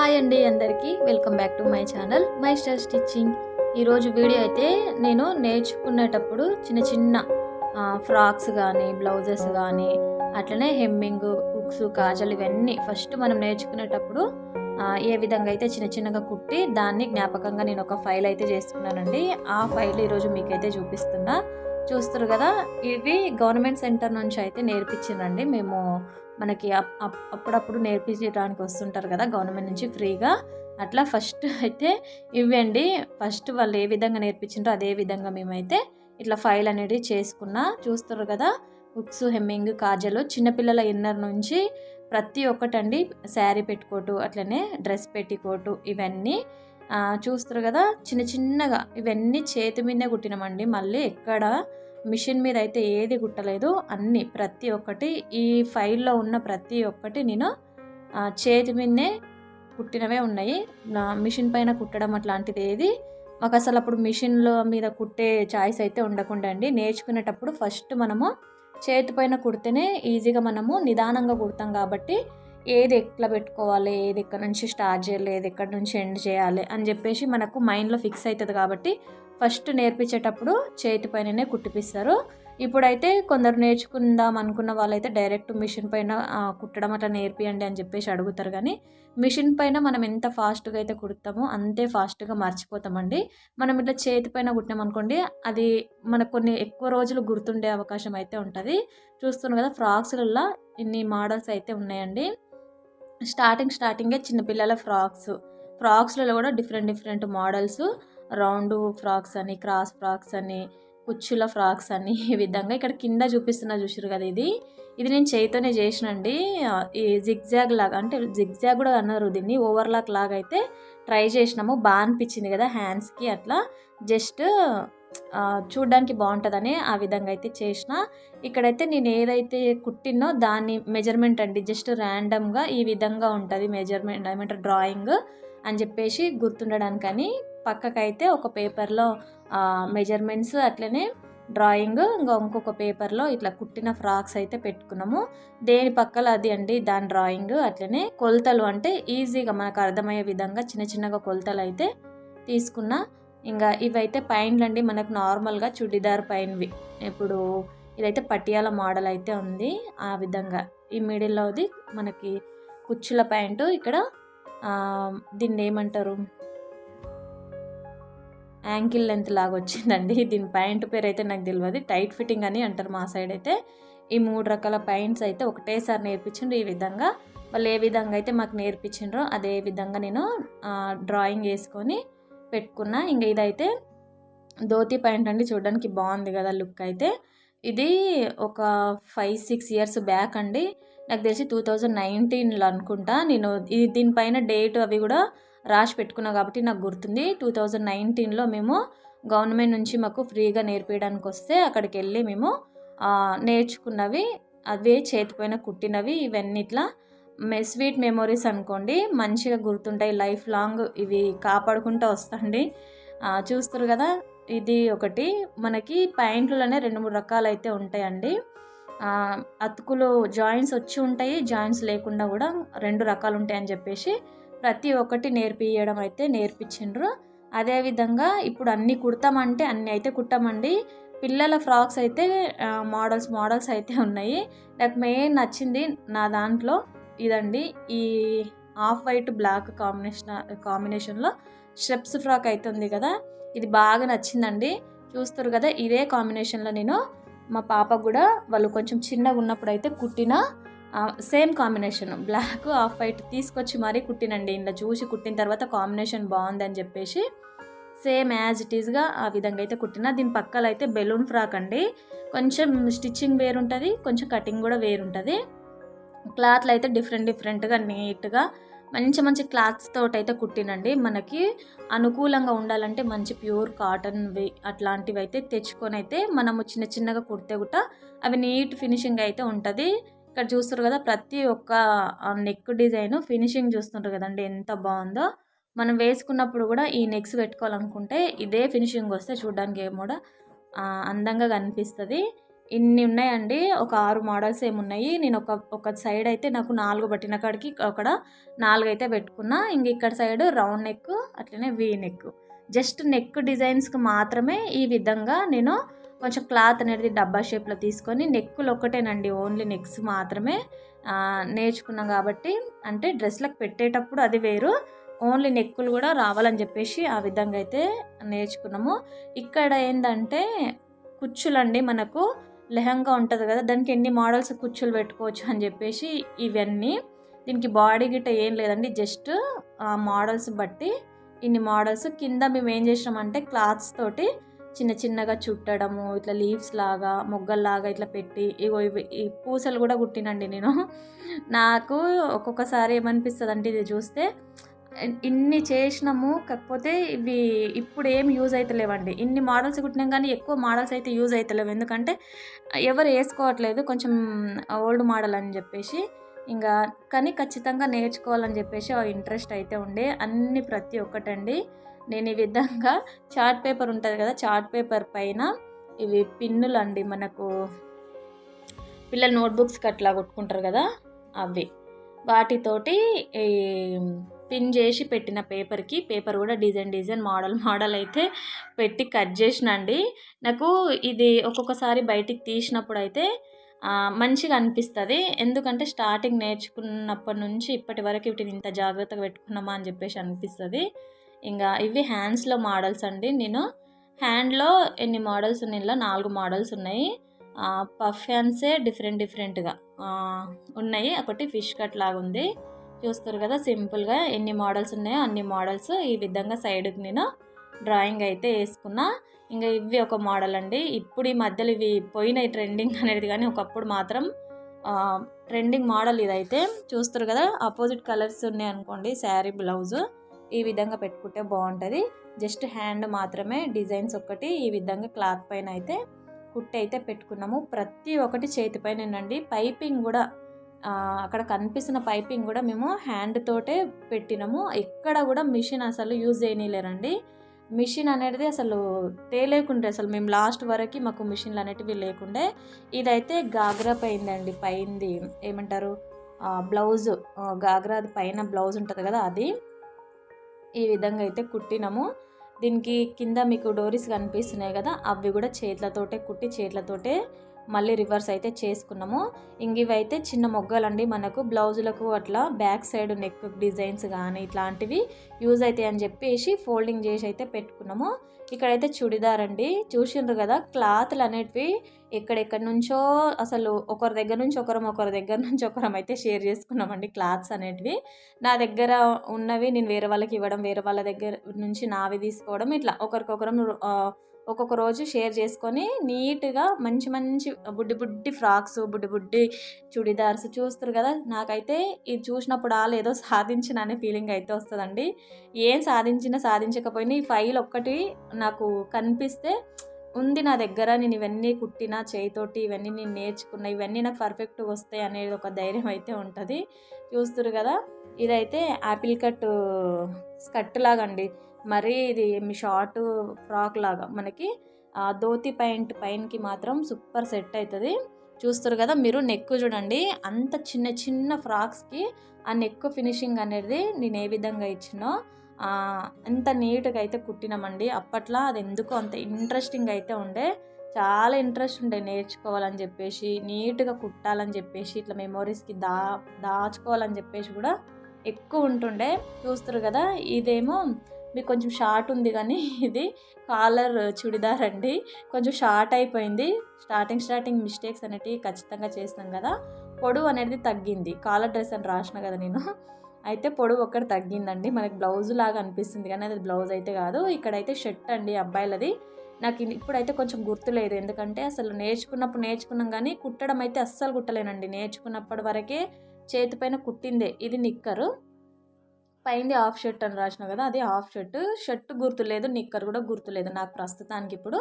Hi అండి అందరికీ welcome back to my channel my star stitching. ఈరోజు వీడియో అయితే నేను నేర్చుకునేటప్పుడు చిన్న చిన్న ఫ్రాక్స్ కానీ బ్లౌజెస్ కానీ అట్లనే హెమ్మింగ్ హుక్స్ కాజల్ ఇవన్నీ ఫస్ట్ మనం నేర్చుకునేటప్పుడు ఏ విధంగా అయితే చిన్న చిన్నగా కుట్టి దాన్ని జ్ఞాపకంగా నేను ఒక ఫైల్ అయితే చేసుకున్నానండి. ఆ ఫైల్ ఈరోజు మీకైతే చూపిస్తున్నా. చూస్తారు కదా, ఇవి గవర్నమెంట్ సెంటర్ నుంచి అయితే నేర్పించిందండి. మేము మనకి అప్పుడప్పుడు నేర్పించడానికి వస్తుంటారు కదా గవర్నమెంట్ నుంచి ఫ్రీగా. అట్లా ఫస్ట్ అయితే ఇవ్వండి. ఫస్ట్ వాళ్ళు ఏ విధంగా నేర్పించిండ్రో అదే విధంగా మేమైతే ఇట్లా ఫైల్ అనేది చేసుకున్నా. చూస్తారు కదా, హుక్స్, హెమ్మింగ్, కాజలు, చిన్నపిల్లల ఇన్నర్ నుంచి ప్రతి ఒక్కటండి. శారీ పెట్టుకోటు, అట్లనే డ్రెస్ పెట్టికోటు, ఇవన్నీ చూస్తారు కదా చిన్న చిన్నగా. ఇవన్నీ చేతి మీదనే కుట్టినామండి. మళ్ళీ ఎక్కడ మిషన్ మీద అయితే ఏది కుట్టలేదు. అన్నీ ప్రతి ఒక్కటి ఈ ఫైల్లో ఉన్న ప్రతి ఒక్కటి నేను చేతి మీదనే కుట్టినవే ఉన్నాయి. నా మిషన్ పైన కుట్టడం అట్లాంటిది ఏది మాకు అసలు అప్పుడు మిషన్లో మీద కుట్టే చాయిస్ అయితే ఉండకుండా అండి. నేర్చుకునేటప్పుడు ఫస్ట్ మనము చేతి పైన కుడితేనే ఈజీగా మనము నిదానంగా కుడతాం కాబట్టి ఏది ఎట్లా పెట్టుకోవాలి, ఏది ఎక్కడి నుంచి స్టార్ట్ చేయాలి, ఏది ఎక్కడి నుంచి ఎండ్ చేయాలి అని చెప్పేసి మనకు మైండ్లో ఫిక్స్ అవుతుంది. కాబట్టి ఫస్ట్ నేర్పించేటప్పుడు చేతి పైననే కుట్టిపిస్తారు. ఇప్పుడైతే కొందరు నేర్చుకుందాం అనుకున్న వాళ్ళైతే డైరెక్ట్ మిషన్ పైన కుట్టడం అట్లా నేర్పియండి అని చెప్పేసి అడుగుతారు. కానీ మిషన్ పైన మనం ఎంత ఫాస్ట్గా అయితే కుడతామో అంతే ఫాస్ట్గా మర్చిపోతామండి. మనం ఇట్లా చేతి పైన కుట్టినామనుకోండి, అది మనకు కొన్ని ఎక్కువ రోజులు గుర్తుండే అవకాశం అయితే ఉంటుంది. చూస్తున్నాం కదా, ఫ్రాక్స్లలో ఇన్ని మోడల్స్ అయితే ఉన్నాయండి. స్టార్టింగే చిన్నపిల్లల ఫ్రాక్స్లలో కూడా డిఫరెంట్ మోడల్స్, రౌండ్ ఫ్రాక్స్ అని, క్రాస్ ఫ్రాక్స్ అని, కుచ్చుల ఫ్రాక్స్ అని, ఈ విధంగా ఇక్కడ కింద చూపిస్తున్నా చూసారు కదా, ఇది నేను చేయితోనే చేసినండి. ఈ జిగ్జాగ్ లాగా, అంటే జిగ్జాగ్ కూడా అన్నారు దీన్ని, ఓవర్లాక్ లాగా అయితే ట్రై చేసినాము. బాగా అనిపించింది కదా హ్యాండ్స్కి. అట్లా జస్ట్ చూడ్డానికి బాగుంటుందని ఆ విధంగా అయితే చేసిన. ఇక్కడైతే నేను ఏదైతే కుట్టినో దాన్ని మెజర్మెంట్ అండి, జస్ట్ ర్యాండమ్గా ఈ విధంగా ఉంటుంది మెజర్మెంట్, ఏమంటారు డ్రాయింగ్ అని చెప్పేసి గుర్తుండడానికని పక్కకైతే ఒక పేపర్లో మెజర్మెంట్స్, అట్లనే డ్రాయింగ్, ఇంకొక పేపర్లో ఇట్లా కుట్టిన ఫ్రాక్స్ అయితే పెట్టుకున్నాము. దేని పక్కల అది అండి దాని డ్రాయింగ్. అట్లనే కొలతలు అంటే ఈజీగా మనకు అర్థమయ్యే విధంగా చిన్న చిన్నగా కొలతలు అయితే తీసుకున్నా. ఇంకా ఇవైతే పైన్లు అండి, మనకు నార్మల్గా చుడిదార్ పైన్వి. ఇప్పుడు ఇదైతే పటియాల మోడల్ అయితే ఉంది. ఆ విధంగా ఈ మిడిల్లోది మనకి కుచ్చుల ప్యాంటు. ఇక్కడ దీన్ని ఏమంటారు, యాంకిల్ లెంత్ లాగా వచ్చిందండి. దీని ప్యాంట్ పేరు అయితే నాకు తెలియదు, టైట్ ఫిట్టింగ్ అని అంటారు మా సైడ్ అయితే. ఈ 3 రకాల ప్యాంట్స్ అయితే ఒకటేసారి నేర్పించిండ్రు. ఈ విధంగా వాళ్ళు ఏ విధంగా అయితే మాకు నేర్పించిండ్రో అదే విధంగా నేను డ్రాయింగ్ వేసుకొని పెట్టుకున్నా. ఇంకా ఇదైతే ధోతి ప్యాంట్ అండి, చూడడానికి బాగుంది కదా లుక్ అయితే. ఇది ఒక 5-6 ఇయర్స్ బ్యాక్ అండి, నాకు తెలిసి 2019లో అనుకుంటా. నేను దీనిపైన డేట్ అవి కూడా రాసి పెట్టుకున్నా కాబట్టి నాకు గుర్తుంది. 2019లో మేము గవర్నమెంట్ నుంచి మాకు ఫ్రీగా నేర్పించడానికి వస్తే అక్కడికి వెళ్ళి మేము నేర్చుకున్నవి, అవే చేతిపైన కుట్టినవి. ఇవన్నీ ఇట్లా స్వీట్ మెమొరీస్ అనుకోండి, మంచిగా గుర్తుంటాయి లైఫ్ లాంగ్. ఇవి కాపాడుకుంటూ వస్తాండి. చూస్తారు కదా, ఇది ఒకటి. మనకి ప్యాంట్లలోనే 2-3 రకాలు అయితే ఉంటాయండి. అతుకులు జాయింట్స్ వచ్చి ఉంటాయి, జాయింట్స్ లేకుండా కూడా 2 రకాలు ఉంటాయని చెప్పేసి ప్రతి ఒక్కటి నేర్పియడం అయితే నేర్పించిండ్రు. అదేవిధంగా ఇప్పుడు అన్నీ కుడతామంటే అన్నీ అయితే కుట్టామండి. పిల్లల ఫ్రాక్స్ అయితే మోడల్స్ అయితే ఉన్నాయి. నాకు మెయిన్ నచ్చింది నా దాంట్లో ఇదండి, ఈ ఆఫ్ వైట్ బ్లాక్ కాంబినేషన్లో స్టెప్స్ ఫ్రాక్ అయితే ఉంది కదా, ఇది బాగా నచ్చిందండి. చూస్తారు కదా, ఇదే కాంబినేషన్లో నేను మా పాపకు కూడా వాళ్ళు కొంచెం చిన్నగా ఉన్నప్పుడు అయితే కుట్టిన same combination black off white తీసుకొచ్చి మరీ కుట్టినండి. ఇలా చూసి కుట్టిన తర్వాత కాంబినేషన్ బాగుందని చెప్పేసి సేమ్ యాజ్ ఇట్ ఈస్గా ఆ విధంగా అయితే కుట్టిన. దీని పక్కల అయితే బెలూన్ ఫ్రాక్ అండి, కొంచెం స్టిచ్చింగ్ వేరుంటుంది, కొంచెం కటింగ్ కూడా వేరుంటుంది. క్లాత్లు అయితే డిఫరెంట్గా నీట్గా మంచి క్లాత్స్ తోటి అయితే కుట్టినండి. మనకి అనుకూలంగా ఉండాలంటే మంచి ప్యూర్ కాటన్వి అట్లాంటివి అయితే తెచ్చుకొని అయితే మనము చిన్నగా కుడితే కూడా అవి నీట్ ఫినిషింగ్ అయితే ఉంటుంది. ఇక్కడ చూస్తారు కదా, ప్రతి ఒక్క నెక్ డిజైన్ ఫినిషింగ్ చూస్తుంటారు కదండి ఎంత బాగుందో. మనం వేసుకున్నప్పుడు కూడా ఈ నెక్స్ పెట్టుకోవాలనుకుంటే ఇదే ఫినిషింగ్ వస్తే చూడడానికి ఏమో అందంగా కనిపిస్తుంది. ఇన్ని ఉన్నాయండి. ఒక 6 మోడల్స్ ఏమున్నాయి. నేను ఒక సైడ్ అయితే నాకు 4 పట్టిన కాడికి అక్కడ 4 అయితే పెట్టుకున్నా. ఇంక ఇక్కడ సైడ్ రౌండ్ నెక్ అట్లనే వీ నెక్. జస్ట్ నెక్ డిజైన్స్‌కి మాత్రమే ఈ విధంగా నేను కొంచెం క్లాత్ అనేది డబ్బా షేప్‌లో తీసుకొని నెక్కులు ఒక్కటేనండి. ఓన్లీ నెక్స్ మాత్రమే నేర్చుకున్నాం కాబట్టి అంటే డ్రెస్‌లకు పెట్టేటప్పుడు అది వేరు. ఓన్లీ నెక్కులు కూడా రావాలని చెప్పేసి ఆ విధంగా అయితే నేర్చుకున్నాము. ఇక్కడ ఏందంటే కుచ్చులండి మనకు లెహంగా ఉంటది కదా! దానికి ఎన్ని మోడల్స్ కుచ్చులు పెట్టుకోవచ్చు అని చెప్పేసి ఇవన్నీ. దీనికి బాడీ గిట్ట ఏం లేదండి. జస్ట్ మోడల్స్ బట్టి ఇన్ని మోడల్స్. కింద మేము ఏం చేసినామంటే క్లాత్స్ తోటి చిన్న చిన్నగా చుట్టడము, ఇట్లా లీవ్స్ లాగా, మొగ్గల్లాగా ఇట్లా పెట్టి ఇగో ఇవి ఈ పూసలు కూడా కుట్టినండి నేను. నాకు ఒక్కొక్కసారి ఏమనిపిస్తదంటే ఇది చూస్తే ఇన్ని చేసినాము. కాకపోతే ఇవి ఇప్పుడు ఏం యూజ్ అయితలేవండి. ఇన్ని మోడల్స్ కుట్టినాం కానీ ఎక్కువ మోడల్స్ అయితే యూజ్ అయితలేవు. ఎందుకంటే ఎవరు వేసుకోవట్లేదు. కొంచెం ఓల్డ్ మోడల్ అని చెప్పేసి. ఇంకా కానీ ఖచ్చితంగా నేర్చుకోవాలని చెప్పేసి ఇంట్రెస్ట్ అయితే ఉండే. అన్ని ప్రతి ఒక్కటండి. నేను ఈ విధంగా చార్ట్ పేపర్ ఉంటుంది కదా! చార్ట్ పేపర్ పైన ఇవి పిన్నులండి. మనకు పిల్లలు నోట్బుక్స్కి అట్లా కొట్టుకుంటారు కదా! అవి వాటితోటి ఈ పిన్ చేసి పెట్టిన పేపర్కి పేపర్ కూడా డిజైన్ మోడల్ అయితే పెట్టి కట్ చేసినండి. నాకు ఇది ఒక్కొక్కసారి బయటికి తీసినప్పుడు అయితే మంచిగా అనిపిస్తుంది. ఎందుకంటే స్టార్టింగ్ నేర్చుకున్నప్పటి నుంచి ఇప్పటి వరకు వీటిని ఇంత జాగ్రత్తగా పెట్టుకున్నామా అని చెప్పేసి అనిపిస్తుంది. ఇంకా ఇవి హ్యాండ్స్లో మోడల్స్ అండి. నేను హ్యాండ్లో ఎన్ని మోడల్స్ ఉన్నాయి, ఇలా 4 మోడల్స్ ఉన్నాయి. పఫ్ హ్యాండ్సే డిఫరెంట్గా ఉన్నాయి. ఒకటి ఫిష్ కట్ లాగా ఉంది, చూస్తారు కదా. సింపుల్గా ఎన్ని మోడల్స్ ఉన్నాయో అన్ని మోడల్స్ ఈ విధంగా సైడ్కి నేను డ్రాయింగ్ అయితే వేసుకున్నా. ఇంకా ఇవి ఒక మోడల్ అండి. ఇప్పుడు ఈ మధ్యలో ఇవి పోయినాయి ట్రెండింగ్ అనేది, కానీ ఒకప్పుడు మాత్రం ట్రెండింగ్ మోడల్ ఇదైతే. చూస్తారు కదా, ఆపోజిట్ కలర్స్ ఉన్నాయి అనుకోండి. శారీ బ్లౌజ్ ఈ విధంగా పెట్టుకుంటే బాగుంటుంది. జస్ట్ హ్యాండ్ మాత్రమే డిజైన్స్ ఒక్కటి ఈ విధంగా క్లాత్ పైన అయితే కుట్టి అయితే పెట్టుకున్నాము. ప్రతి ఒక్కటి చేతి పైనండి. పైపింగ్ కూడా అక్కడ కనిపిస్తున్న పైపింగ్ కూడా మేము హ్యాండ్ తోటే పెట్టినాము. ఎక్కడ కూడా మిషన్ అసలు యూజ్ చేయలేరండి. మిషన్ అనేది అసలు తేలేకుండే. అసలు మేము లాస్ట్ వరకు మాకు మిషన్లు అనేటివి లేకుండే. ఇదైతే గాగ్రా పైందండి. పైంది ఏమంటారు, బ్లౌజ్ గాగ్రా పైన బ్లౌజ్ ఉంటుంది కదా, అది ఈ విధంగా అయితే కుట్టినాము. దీనికి కింద మీకు డోరీస్ కనిపిస్తున్నాయి కదా, అవి కూడా చేతులతోటే కుట్టి చేతులతోటే మళ్ళీ రివర్స్ అయితే చేసుకున్నాము. ఇవైతే చిన్న మొగ్గలండి. మనకు బ్లౌజులకు అట్లా బ్యాక్ సైడ్ నెక్ డిజైన్స్ కానీ ఇట్లాంటివి యూజ్ అవుతాయి అని చెప్పేసి ఫోల్డింగ్ చేసి అయితే పెట్టుకున్నాము. ఇక్కడైతే చుడిదార్ అండి. చూసిండ్రు కదా, క్లాత్లు అనేటివి ఎక్కడెక్కడి నుంచో అసలు ఒకరి దగ్గర నుంచి ఒకరం అయితే షేర్ చేసుకున్నామండి. క్లాత్స్ అనేటివి నా దగ్గర ఉన్నవి నేను వేరే వాళ్ళకి ఇవ్వడం, వేరే వాళ్ళ దగ్గర నుంచి నావి తీసుకోవడం, ఇట్లా ఒకరికొకరం ఒక్కొక్క రోజు షేర్ చేసుకొని నీట్గా మంచి బుడ్డి ఫ్రాక్స్, బుడ్డి చుడిదార్స్ చూస్తారు కదా. నాకైతే ఇది చూసినప్పుడు ఏదో సాధించిన అనే ఫీలింగ్ అయితే వస్తుందండి. ఏం సాధించకపోయినా ఈ ఫైల్ ఒక్కటి నాకు కనిపిస్తే ఉంది నా దగ్గర, నేను ఇవన్నీ కుట్టిన చేయితోటి, ఇవన్నీ నేను నేర్చుకున్న, ఇవన్నీ నాకు పర్ఫెక్ట్గా వస్తాయి అనేది ఒక ధైర్యం అయితే ఉంటుంది. చూస్తారు కదా, ఇదైతే యాపిల్ కట్ స్కర్ట్ లాగా అండి. మరి ఇది షార్ట్ ఫ్రాక్ లాగా మనకి ధోతి ప్యాంట్ పైనకి మాత్రం సూపర్ సెట్ అవుతుంది. చూస్తారు కదా మీరు, నెక్ చూడండి. అంత చిన్న ఫ్రాక్స్కి ఆ నెక్ ఫినిషింగ్ అనేది నేను ఏ విధంగా ఇచ్చినో అంత నీట్గా అయితే కుట్టినామండి. అప్పట్లో అది ఎందుకో అంత ఇంట్రెస్టింగ్ అయితే ఉండే, చాలా ఇంట్రెస్ట్ ఉండే నేర్చుకోవాలని చెప్పేసి, నీట్గా కుట్టాలని చెప్పేసి, ఇట్లా మెమోరీస్కి దాచుకోవాలని చెప్పేసి కూడా ఎక్కువ ఉంటుండే. చూస్తారు కదా, ఇదేమో మీకు కొంచెం షార్ట్ ఉంది కానీ ఇది కాలర్ చుడిదార్ అండి. కొంచెం షార్ట్ అయిపోయింది. స్టార్టింగ్ మిస్టేక్స్ అనేటివి ఖచ్చితంగా చేస్తాం కదా. పొడవు అనేది తగ్గింది. కాలర్ డ్రెస్ అని రాసిన కదా నేను, అయితే పొడవు ఒక్కటి తగ్గిందండి. మనకి బ్లౌజ్ లాగా అనిపిస్తుంది కానీ అది బ్లౌజ్ అయితే కాదు. ఇక్కడైతే షర్ట్ అండి అబ్బాయిలది. నాకు ఇప్పుడైతే కొంచెం గుర్తులేదు, ఎందుకంటే అసలు నేర్చుకున్నాం కానీ కుట్టడం అయితే అస్సలు కుట్టలేనండి. నేర్చుకున్నప్పటి వరకే చేతి పైన కుట్టిందే. ఇది నిక్కరు, పైంది హాఫ్ షర్ట్ అని రాసిన కదా, అది హాఫ్ షర్ట్ గుర్తులేదు, నిక్కర్ కూడా గుర్తులేదు నాకు ప్రస్తుతానికి ఇప్పుడు.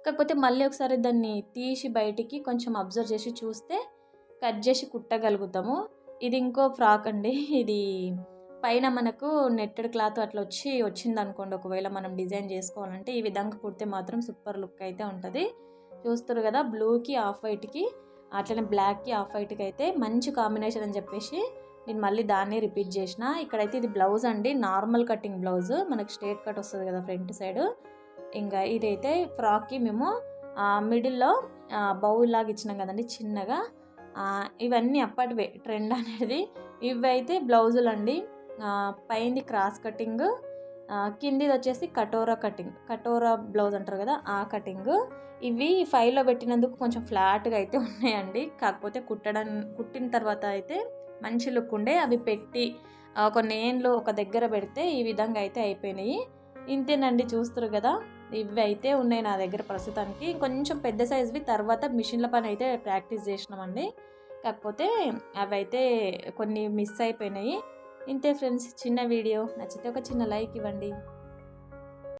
కాకపోతే మళ్ళీ ఒకసారి దాన్ని తీసి బయటికి కొంచెం అబ్జర్వ్ చేసి చూస్తే కట్ చేసి కుట్టగలుగుతాము. ఇది ఇంకో ఫ్రాక్ అండి. ఇది పైన మనకు నెట్టెడ్ క్లాత్ అట్లా వచ్చింది అనుకోండి, ఒకవేళ మనం డిజైన్ చేసుకోవాలంటే ఈ విధంగా కుడితే మాత్రం సూపర్ లుక్ అయితే ఉంటుంది. చూస్తారు కదా, బ్లూకి ఆఫ్ వైట్కి అట్లనే బ్లాక్కి ఆఫ్ వైట్కి అయితే మంచి కాంబినేషన్ అని చెప్పేసి నేను మళ్ళీ దాన్ని రిపీట్ చేసిన. ఇక్కడైతే ఇది బ్లౌజ్ అండి, నార్మల్ కటింగ్ బ్లౌజ్, మనకి స్ట్రేట్ కట్ వస్తుంది కదా ఫ్రంట్ సైడ్. ఇంకా ఇదైతే ఫ్రాక్కి మేము మిడిల్లో బౌల్ లాగా ఇచ్చినాం కదండి చిన్నగా. ఇవన్నీ అప్పటివే ట్రెండ్ అనేది. ఇవైతే బ్లౌజులు అండి, పైంది క్రాస్ కటింగ్, కిందిది వచ్చేసి కటోరా బ్లౌజ్ అంటారు కదా ఆ కటింగ్. ఇవి ఫైల్లో పెట్టినందుకు కొంచెం ఫ్లాట్గా అయితే ఉన్నాయండి, కాకపోతే కుట్టిన తర్వాత అయితే మంచి లుక్ ఉండే. అవి పెట్టి కొన్ని ఏండ్లు ఒక దగ్గర పెడితే ఈ విధంగా అయితే అయిపోయినాయి. ఇంతేనండి, చూస్తారు కదా, ఇవి అయితే ఉన్నాయి నా దగ్గర ప్రస్తుతానికి. కొంచెం పెద్ద సైజువి తర్వాత మిషన్ల పని అయితే ప్రాక్టీస్ చేసినామండి, కాకపోతే అవి అయితే కొన్ని మిస్ అయిపోయినాయి. ఇంతే ఫ్రెండ్స్, చిన్న వీడియో నచ్చితే ఒక చిన్న లైక్ ఇవ్వండి.